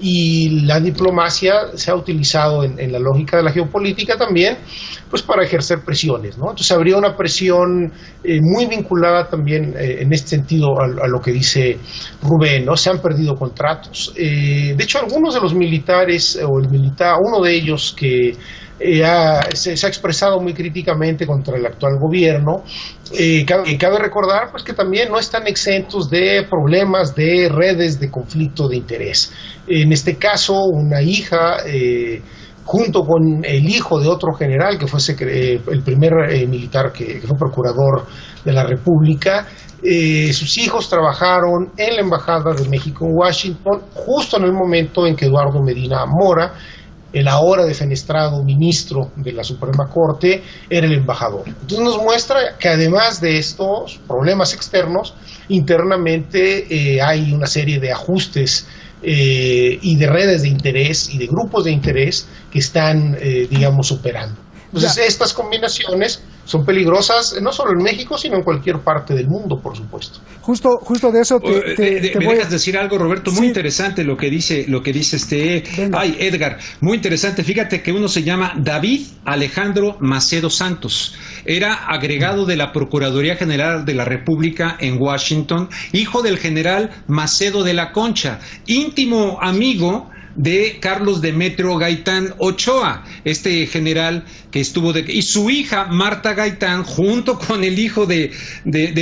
y la diplomacia se ha utilizado en la lógica de la geopolítica también, pues para ejercer presiones, ¿no? Entonces habría una presión muy vinculada también en este sentido a lo que dice Rubén, ¿no? Se han perdido contratos. De hecho, algunos de los militares, uno de ellos que se ha expresado muy críticamente contra el actual gobierno. Cabe recordar pues que también no están exentos de problemas de redes de conflicto de interés. En este caso, una hija, junto con el hijo de otro general que fue el primer militar que fue procurador de la República, sus hijos trabajaron en la Embajada de México en Washington justo en el momento en que Eduardo Medina Mora, el ahora defenestrado ministro de la Suprema Corte, era el embajador. Entonces nos muestra que además de estos problemas externos, internamente hay una serie de ajustes y de redes de interés y de grupos de interés que están, digamos, operando. Entonces estas combinaciones son peligrosas no solo en México, sino en cualquier parte del mundo, por supuesto. Justo de eso ¿Me dejas decir algo, Roberto? Muy interesante lo que dice Edgar, muy interesante. Fíjate que uno se llama David Alejandro Macedo Santos, era agregado de la Procuraduría General de la República en Washington, hijo del general Macedo de la Concha, íntimo amigo de Carlos Demetrio Gaitán Ochoa, este general que estuvo y su hija Marta Gaitán, junto con el hijo de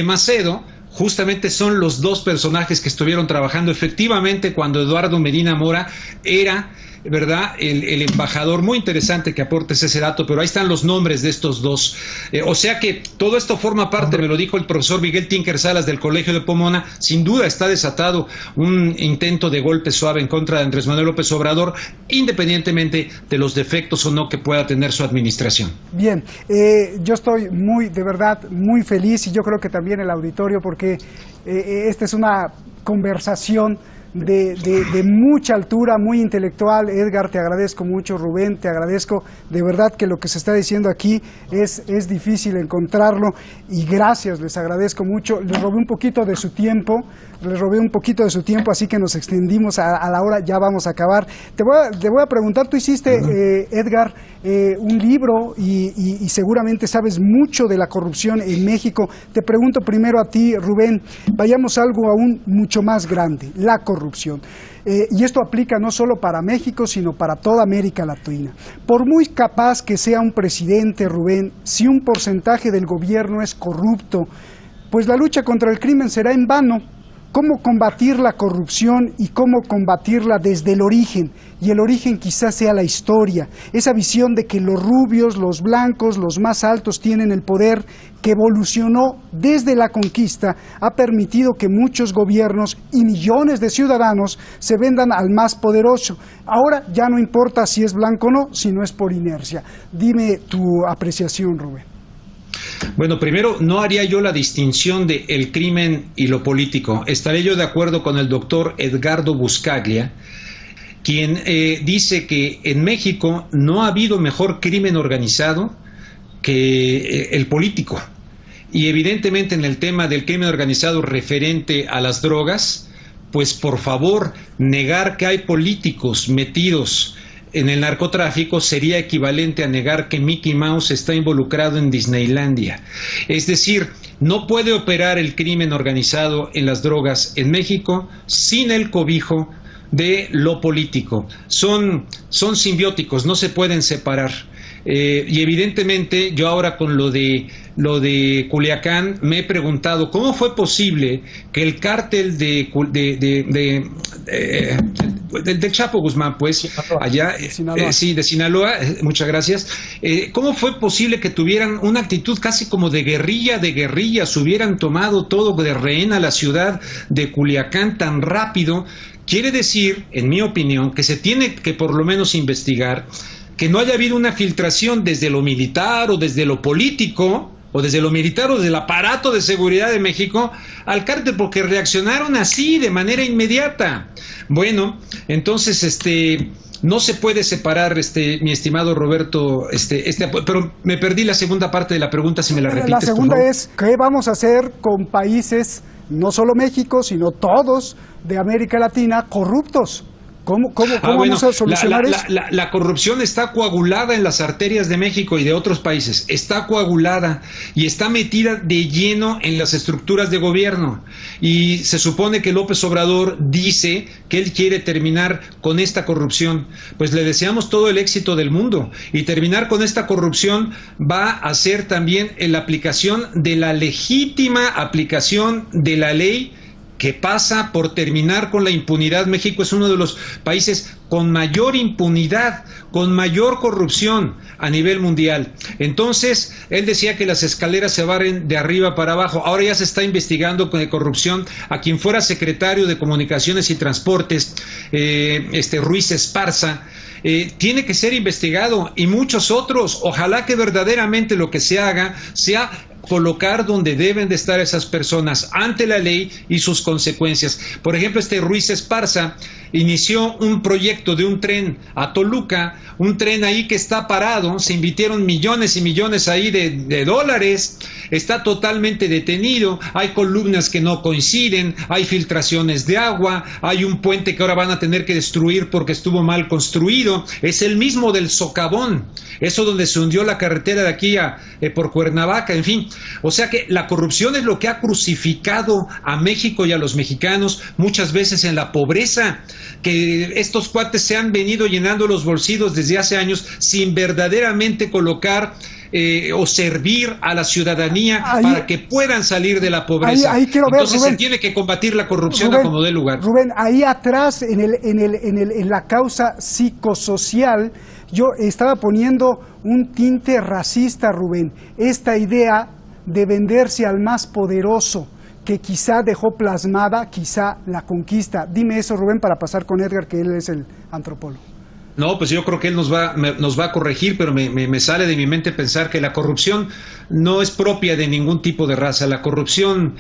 Macedo, justamente son los dos personajes que estuvieron trabajando efectivamente cuando Eduardo Medina Mora era, ¿verdad?, el embajador. Muy interesante que aportes ese dato, pero ahí están los nombres de estos dos. O sea que todo esto forma parte, me lo dijo el profesor Miguel Tinker Salas del Colegio de Pomona, sin duda está desatado un intento de golpe suave en contra de Andrés Manuel López Obrador, independientemente de los defectos o no que pueda tener su administración. Bien, yo estoy de verdad muy feliz, y yo creo que también el auditorio, porque esta es una conversación de mucha altura, muy intelectual. Edgar, te agradezco mucho. Rubén, te agradezco. De verdad que lo que se está diciendo aquí es difícil encontrarlo, y gracias, les agradezco mucho. Les robé un poquito de su tiempo, así que nos extendimos a la hora, ya vamos a acabar. Te voy a preguntar, tú hiciste, Edgar, un libro y seguramente sabes mucho de la corrupción en México. Te pregunto primero a ti, Rubén, vayamos a algo aún mucho más grande, la corrupción. Y esto aplica no solo para México, sino para toda América Latina. Por muy capaz que sea un presidente, Rubén, si un porcentaje del gobierno es corrupto, pues la lucha contra el crimen será en vano. ¿Cómo combatir la corrupción y cómo combatirla desde el origen? Y el origen quizás sea la historia, esa visión de que los rubios, los blancos, los más altos tienen el poder, que evolucionó desde la conquista, ha permitido que muchos gobiernos y millones de ciudadanos se vendan al más poderoso. Ahora ya no importa si es blanco o no, sino es por inercia. Dime tu apreciación, Rubén. Bueno, primero, no haría yo la distinción de el crimen y lo político. Estaré yo de acuerdo con el doctor Edgardo Buscaglia, quien dice que en México no ha habido mejor crimen organizado que el político. Y evidentemente en el tema del crimen organizado referente a las drogas, pues por favor, negar que hay políticos metidos en el narcotráfico sería equivalente a negar que Mickey Mouse está involucrado en Disneylandia. Es decir, no puede operar el crimen organizado en las drogas en México sin el cobijo de lo político. Son simbióticos, no se pueden separar. Y evidentemente yo ahora con lo de Culiacán me he preguntado cómo fue posible que el cártel del Chapo Guzmán, pues, allá, de Sinaloa, muchas gracias, ¿cómo fue posible que tuvieran una actitud casi como de guerrillas, hubieran tomado todo de rehén a la ciudad de Culiacán tan rápido? Quiere decir, en mi opinión, que se tiene que por lo menos investigar que no haya habido una filtración desde lo militar o desde lo político, o desde lo militar o desde el aparato de seguridad de México al cártel, porque reaccionaron así de manera inmediata. Bueno, entonces no se puede separar, mi estimado Roberto, pero me perdí la segunda parte de la pregunta, si me la repites. La segunda es, ¿qué vamos a hacer con países, no solo México, sino todos de América Latina, corruptos? ¿Cómo vamos a solucionar eso? La corrupción está coagulada en las arterias de México y de otros países, está coagulada y está metida de lleno en las estructuras de gobierno, y se supone que López Obrador dice que él quiere terminar con esta corrupción. Pues le deseamos todo el éxito del mundo, y terminar con esta corrupción va a ser también en la aplicación de la legítima aplicación de la ley, que pasa por terminar con la impunidad. México es uno de los países con mayor impunidad, con mayor corrupción a nivel mundial. Entonces, él decía que las escaleras se barren de arriba para abajo. Ahora ya se está investigando con corrupción a quien fuera secretario de Comunicaciones y Transportes, Ruiz Esparza. Tiene que ser investigado, y muchos otros. Ojalá que verdaderamente lo que se haga sea colocar donde deben de estar esas personas ante la ley y sus consecuencias. Por ejemplo, Ruiz Esparza inició un proyecto de un tren a Toluca, un tren ahí que está parado, se invirtieron millones y millones ahí de dólares, está totalmente detenido, hay columnas que no coinciden, hay filtraciones de agua, hay un puente que ahora van a tener que destruir porque estuvo mal construido, es el mismo del socavón, eso donde se hundió la carretera de aquí por Cuernavaca, en fin. O sea que la corrupción es lo que ha crucificado a México y a los mexicanos muchas veces en la pobreza, que estos cuates se han venido llenando los bolsillos desde hace años sin verdaderamente colocar o servir a la ciudadanía para que puedan salir de la pobreza. Ahí quiero ver, entonces, Rubén, se tiene que combatir la corrupción a como dé lugar. Rubén, ahí atrás en la causa psicosocial, yo estaba poniendo un tinte racista, Rubén, esta idea de venderse al más poderoso, que quizá dejó plasmada, quizá la conquista. Dime eso, Rubén, para pasar con Edgar, que él es el antropólogo. No, pues yo creo que él nos va a corregir, pero me sale de mi mente pensar que la corrupción no es propia de ningún tipo de raza. La corrupción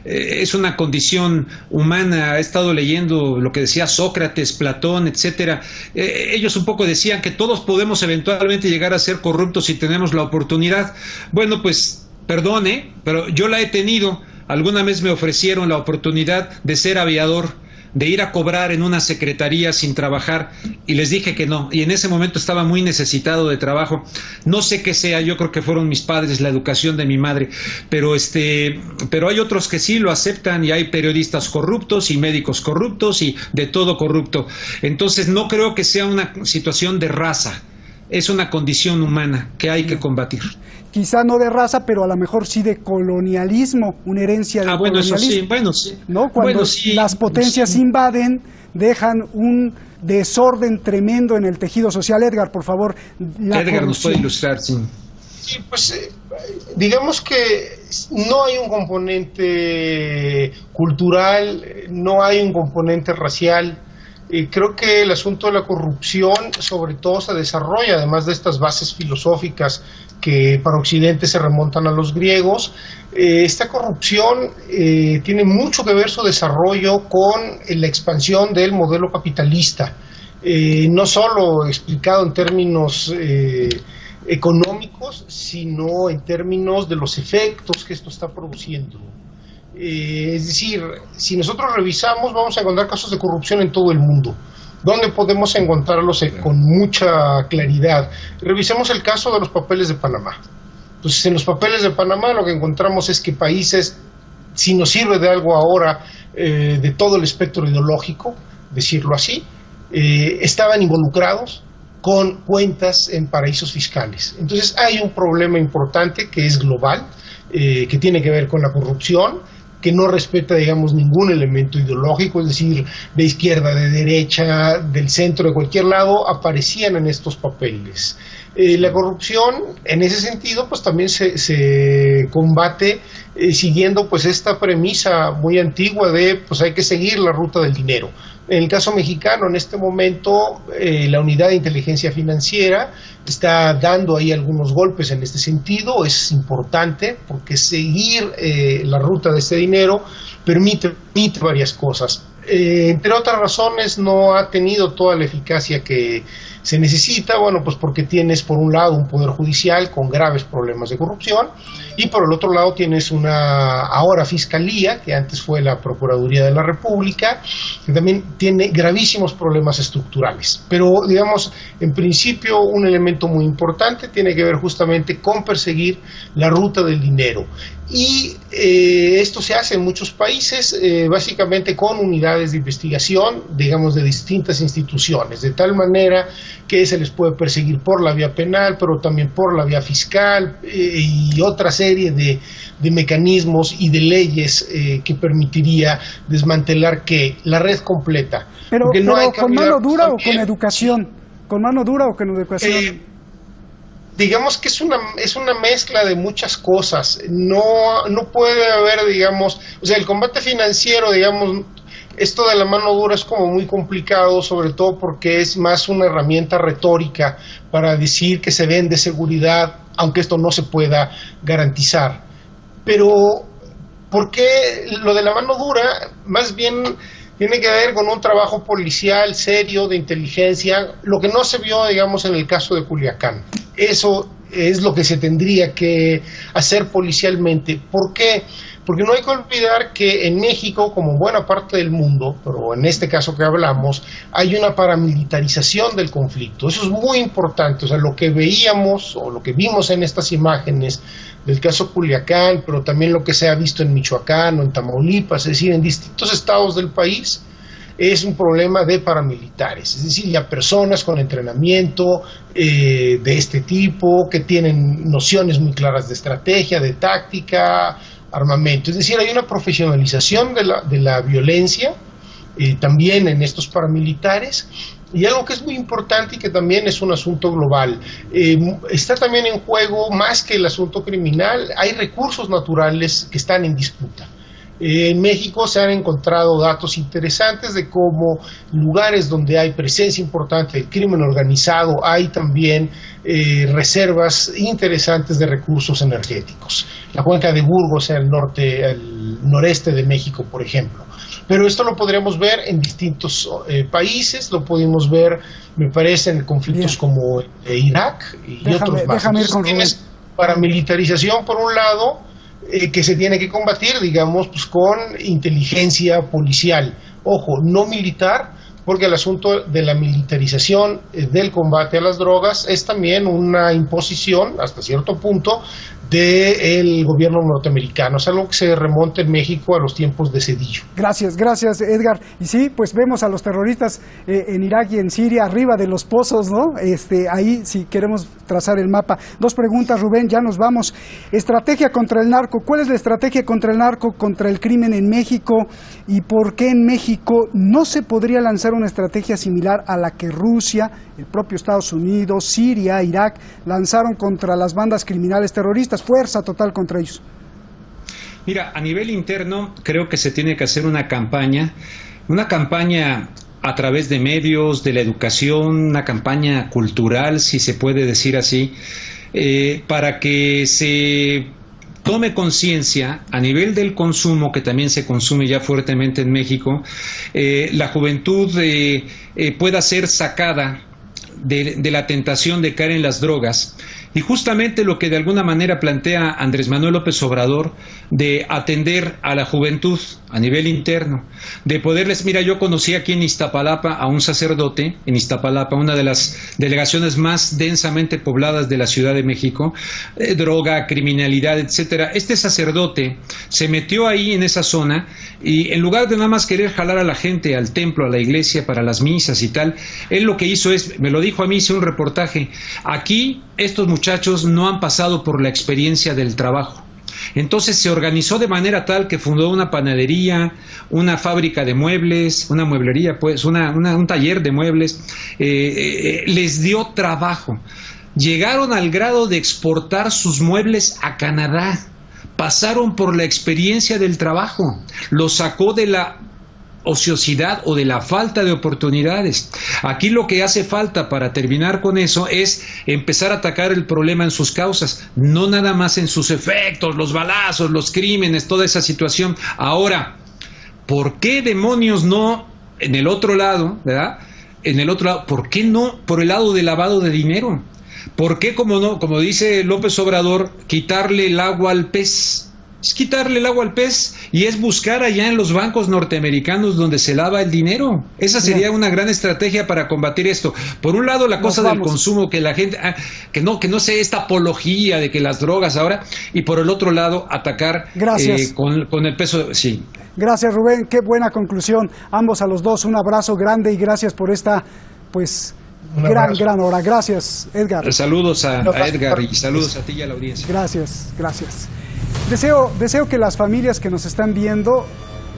es una condición humana. He estado leyendo lo que decía Sócrates, Platón, etcétera. Ellos un poco decían que todos podemos eventualmente llegar a ser corruptos si tenemos la oportunidad. Bueno, pues perdone, pero yo la he tenido. Alguna vez me ofrecieron la oportunidad de ser aviador, de ir a cobrar en una secretaría sin trabajar, y les dije que no, y en ese momento estaba muy necesitado de trabajo. No sé qué sea, yo creo que fueron mis padres, la educación de mi madre, pero hay otros que sí lo aceptan, y hay periodistas corruptos y médicos corruptos y de todo corrupto. Entonces no creo que sea una situación de raza, es una condición humana que hay que combatir. Quizá no de raza, pero a lo mejor sí de colonialismo, una herencia de colonialismo. Bueno, sí. ¿No? Cuando las potencias invaden, dejan un desorden tremendo en el tejido social. Edgar, por favor. Edgar nos puede ilustrar, sí. Sí, pues digamos que no hay un componente cultural, no hay un componente racial. Creo que el asunto de la corrupción sobre todo se desarrolla, además de estas bases filosóficas que para Occidente se remontan a los griegos. Esta corrupción tiene mucho que ver su desarrollo con la expansión del modelo capitalista, no solo explicado en términos económicos, sino en términos de los efectos que esto está produciendo. Es decir, si nosotros revisamos, vamos a encontrar casos de corrupción en todo el mundo. ¿Dónde podemos encontrarlos con mucha claridad? Revisemos el caso de los papeles de Panamá. Entonces, en los papeles de Panamá lo que encontramos es que países, si nos sirve de algo ahora, de todo el espectro ideológico, decirlo así, estaban involucrados con cuentas en paraísos fiscales. Entonces hay un problema importante que es global, que tiene que ver con la corrupción, que no respeta, digamos, ningún elemento ideológico, es decir, de izquierda, de derecha, del centro, de cualquier lado, aparecían en estos papeles. La corrupción, en ese sentido, pues también se combate siguiendo pues esta premisa muy antigua de pues hay que seguir la ruta del dinero. En el caso mexicano, en este momento, la Unidad de Inteligencia Financiera está dando ahí algunos golpes en este sentido. Es importante porque seguir la ruta de este dinero permite varias cosas. Entre otras razones, no ha tenido toda la eficacia que se necesita, bueno, pues porque tienes por un lado un poder judicial con graves problemas de corrupción y por el otro lado tienes una ahora fiscalía, que antes fue la Procuraduría de la República, que también tiene gravísimos problemas estructurales. Pero, digamos, en principio un elemento muy importante tiene que ver justamente con perseguir la ruta del dinero. Y esto se hace en muchos países, básicamente con unidades de investigación, digamos, de distintas instituciones, de tal manera que se les puede perseguir por la vía penal, pero también por la vía fiscal y otra serie de mecanismos y de leyes que permitiría desmantelar que la red completa. Pero ¿con mano dura o con educación? ¿Con mano dura o con educación? Digamos que es una mezcla de muchas cosas. No puede haber, digamos, o sea, el combate financiero, digamos, esto de la mano dura es como muy complicado, sobre todo porque es más una herramienta retórica para decir que se vende seguridad, aunque esto no se pueda garantizar. Pero, ¿por qué lo de la mano dura? Más bien tiene que ver con un trabajo policial serio, de inteligencia, lo que no se vio, digamos, en el caso de Culiacán. Eso es lo que se tendría que hacer policialmente. ¿Por qué? Porque no hay que olvidar que en México, como en buena parte del mundo, pero en este caso que hablamos, hay una paramilitarización del conflicto. Eso es muy importante. O sea, lo que veíamos o lo que vimos en estas imágenes del caso Culiacán, pero también lo que se ha visto en Michoacán o en Tamaulipas, es decir, en distintos estados del país, es un problema de paramilitares, es decir, ya personas con entrenamiento de este tipo, que tienen nociones muy claras de estrategia, de táctica, armamento. Es decir, hay una profesionalización de la violencia también en estos paramilitares. Y algo que es muy importante y que también es un asunto global, está también en juego, más que el asunto criminal, hay recursos naturales que están en disputa. En México se han encontrado datos interesantes de cómo lugares donde hay presencia importante del crimen organizado hay también reservas interesantes de recursos energéticos. La cuenca de Burgos en el noreste de México, por ejemplo. Pero esto lo podríamos ver en distintos países, lo pudimos ver, me parece, en conflictos como Irak y otros más. Déjame ir con Rubén. Paramilitarización, por un lado, que se tiene que combatir, digamos, pues con inteligencia policial. Ojo, no militar, porque el asunto de la militarización del combate a las drogas es también una imposición, hasta cierto punto, del gobierno norteamericano. Es algo que se remonta en México a los tiempos de Cedillo. Gracias, Edgar. Y sí, pues vemos a los terroristas en Irak y en Siria arriba de los pozos, ¿no? Ahí si queremos trazar el mapa. Dos preguntas, Rubén, ya nos vamos. Estrategia contra el narco. ¿Cuál es la estrategia contra el narco, contra el crimen en México? ¿Y por qué en México no se podría lanzar una estrategia similar a la que Rusia, el propio Estados Unidos, Siria, Irak lanzaron contra las bandas criminales terroristas? Fuerza total contra ellos. Mira, a nivel interno creo que se tiene que hacer una campaña a través de medios, de la educación, una campaña cultural, si se puede decir así, para que se tome conciencia a nivel del consumo, que también se consume ya fuertemente en México, la juventud pueda ser sacada de la tentación de caer en las drogas. Y justamente lo que de alguna manera plantea Andrés Manuel López Obrador, de atender a la juventud a nivel interno, de poderles, mira, yo conocí aquí en Iztapalapa a un sacerdote, en Iztapalapa, una de las delegaciones más densamente pobladas de la Ciudad de México, droga, criminalidad, etcétera. Este sacerdote se metió ahí en esa zona y en lugar de nada más querer jalar a la gente al templo, a la iglesia, para las misas y tal, él lo que hizo es, me lo dijo a mí, hice un reportaje, aquí estos muchachos no han pasado por la experiencia del trabajo. Entonces se organizó de manera tal que fundó una panadería, una fábrica de muebles, una mueblería, pues, un taller de muebles, les dio trabajo. Llegaron al grado de exportar sus muebles a Canadá, pasaron por la experiencia del trabajo, los sacó de la ociosidad o de la falta de oportunidades. Aquí lo que hace falta para terminar con eso es empezar a atacar el problema en sus causas, no nada más en sus efectos, los balazos, los crímenes, toda esa situación. Ahora, ¿por qué demonios no en el otro lado, verdad? En el otro lado, ¿por qué no por el lado del lavado de dinero? ¿Por qué, como dice López Obrador, quitarle el agua al pez? Es quitarle el agua al pez y es buscar allá en los bancos norteamericanos donde se lava el dinero. Esa sería una gran estrategia para combatir esto. Por un lado, la cosa del consumo, que la gente, que no sea esta apología de que las drogas ahora, y por el otro lado, atacar con el peso. Sí. Gracias, Rubén. Qué buena conclusión. Ambos a los dos, un abrazo grande y gracias por esta, pues, gran hora. Gracias, Edgar. Saludos a Edgar y saludos a ti y a la audiencia. Gracias. Deseo que las familias que nos están viendo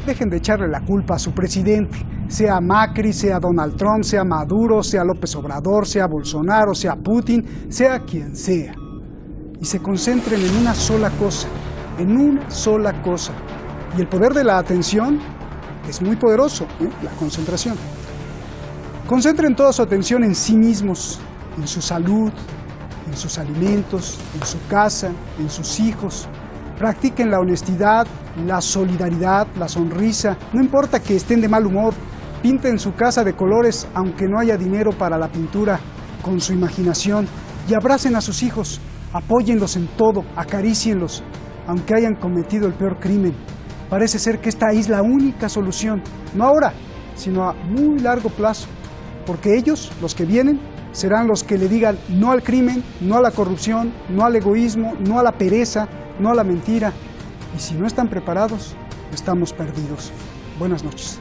dejen de echarle la culpa a su presidente, sea Macri, sea Donald Trump, sea Maduro, sea López Obrador, sea Bolsonaro, sea Putin, sea quien sea, y se concentren en una sola cosa, Y el poder de la atención es muy poderoso, la concentración. Concentren toda su atención en sí mismos, en su salud, en sus alimentos, en su casa, en sus hijos. Practiquen la honestidad, la solidaridad, la sonrisa. No importa que estén de mal humor, pinten su casa de colores aunque no haya dinero para la pintura, con su imaginación. Y abracen a sus hijos, apóyenlos en todo, acarícienlos, aunque hayan cometido el peor crimen. Parece ser que esta es la única solución, no ahora, sino a muy largo plazo. Porque ellos, los que vienen, serán los que le digan no al crimen, no a la corrupción, no al egoísmo, no a la pereza, no a la mentira. Y si no están preparados, estamos perdidos. Buenas noches.